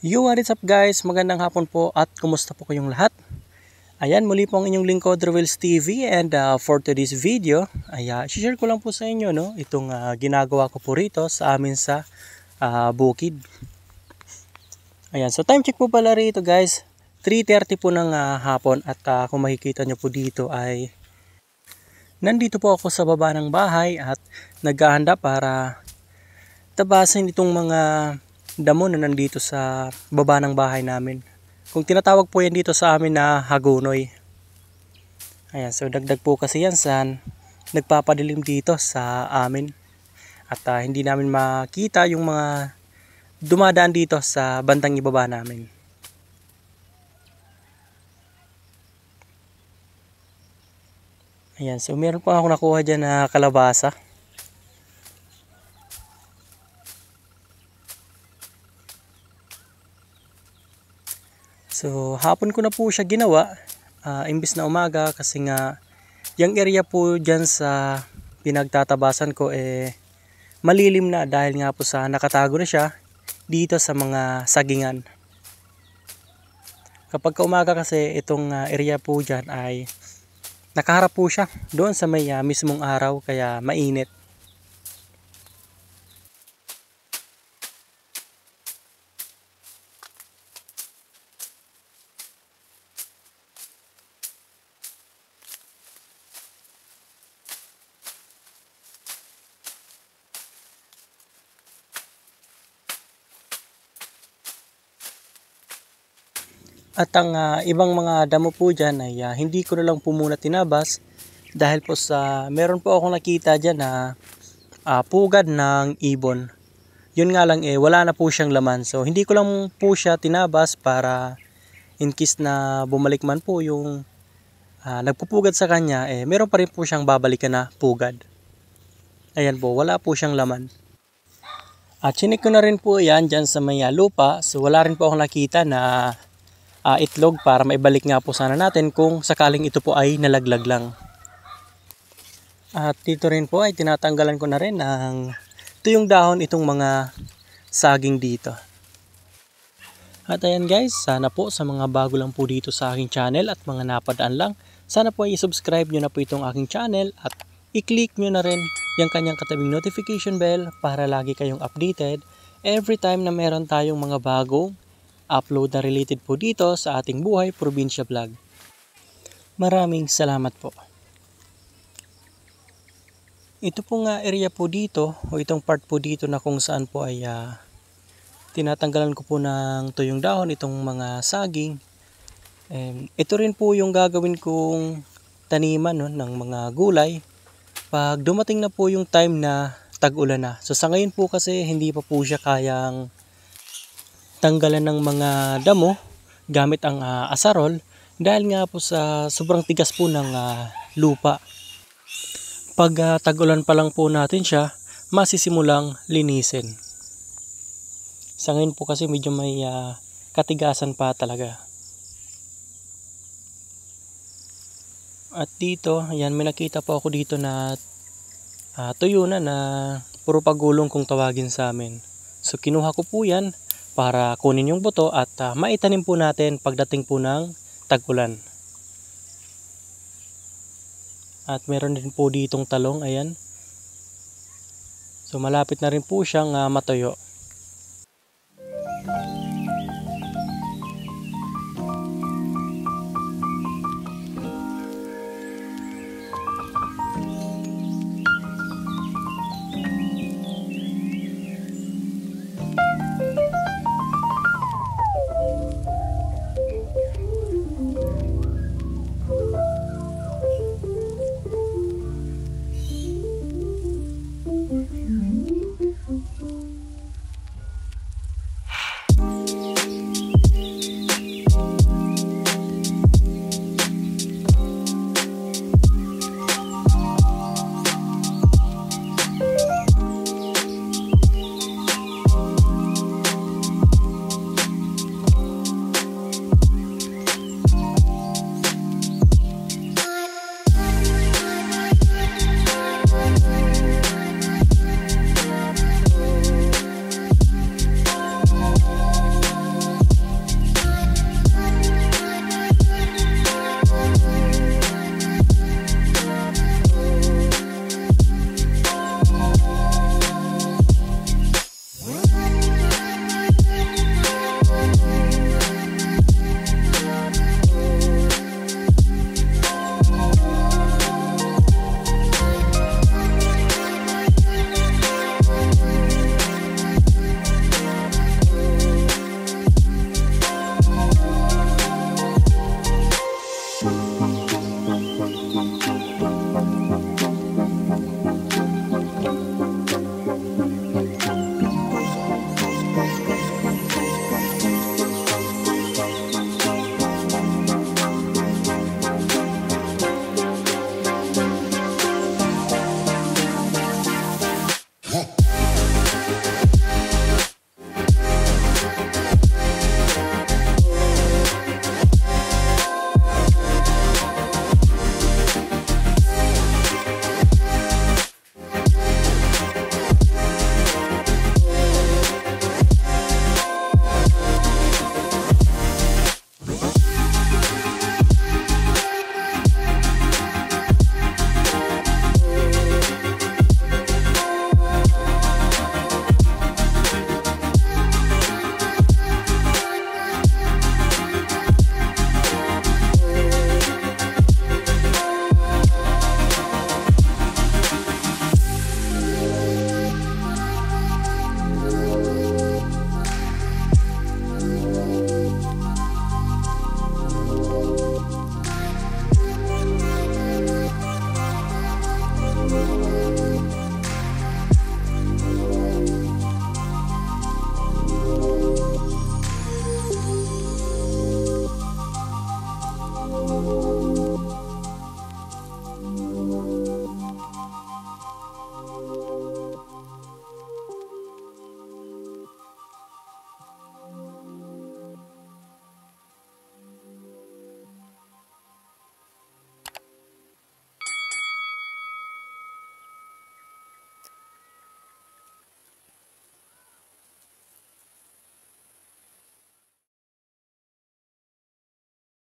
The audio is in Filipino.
What is up guys? Magandang hapon po at kumusta po kayong lahat? Ayan, muli po ang inyong lingkod Ruels TV and for today's video, share ko lang po sa inyo itong ginagawa ko po rito sa amin sa bukid. Ayan, so time check po pala rito guys, 3:30 po ng hapon at kung makikita nyo po dito ay nandito po ako sa baba ng bahay at naghahanda para tabasin itong mga damo na nandito sa baba ng bahay namin. Kung tinatawag po yan dito sa amin na hagunoy. Ayan, so dagdag po kasi yan sa nagpapadilim dito sa amin. At hindi namin makita yung mga dumadaan dito sa bandang ibaba namin. Ayan, so meron po ako nakuha dyan na kalabasa. So hapon ko na po siya ginawa, imbis na umaga kasi nga yung area po dyan sa pinagtatabasan ko malilim na dahil nga po sa nakatago na siya dito sa mga sagingan. Kapag umaga kasi itong area po dyan ay nakaharap po siya doon sa may mismong araw kaya mainit. At ang ibang mga damo po dyan ay hindi ko na lang po muna tinabas dahil po sa meron po akong nakita dyan na pugad ng ibon. Yun nga lang wala na po siyang laman. So hindi ko lang po siya tinabas para in case na bumalik man po yung nagpupugad sa kanya meron pa rin po siyang babalikan na pugad. Ayan po, wala po siyang laman. At chinik ko na rin po yan dyan sa may lupa. So wala rin po akong nakita na itlog para maibalik nga po sana natin kung sakaling ito po ay nalaglag lang. At dito rin po ay tinatanggalan ko na rin ng tuyong dahon itong mga saging dito. At ayan guys, sana po sa mga bago lang po dito sa aking channel at mga napadaan lang, sana po ay i-subscribe nyo na po itong aking channel at i-click nyo na rin yung kanyang katabing notification bell para lagi kayong updated every time na meron tayong mga bagong upload na related po dito sa ating buhay probinsya vlog. Maraming salamat po. Ito pong area po dito o itong part po dito na kung saan po ay tinatanggalan ko po ng tuyong dahon itong mga saging. Ito rin po yung gagawin kong taniman ng mga gulay pag dumating na po yung time na tag-ulan na. So sa ngayon po kasi hindi pa po siya kayang tanggalan ng mga damo gamit ang asarol dahil nga po sa sobrang tigas po ng lupa. Pag tag-ulan pa lang po natin siya, masisimulang linisin. Sa ngayon po kasi medyo may katigasan pa talaga. At dito, ayan, may nakita po ako dito na tuyo na puro pagulong kung tawagin sa amin. So kinuha ko po yan para kunin yung buto at maitanim po natin pagdating po ng tag-ulan. At meron din po ditong talong, ayan. So malapit na rin po siyang matuyo.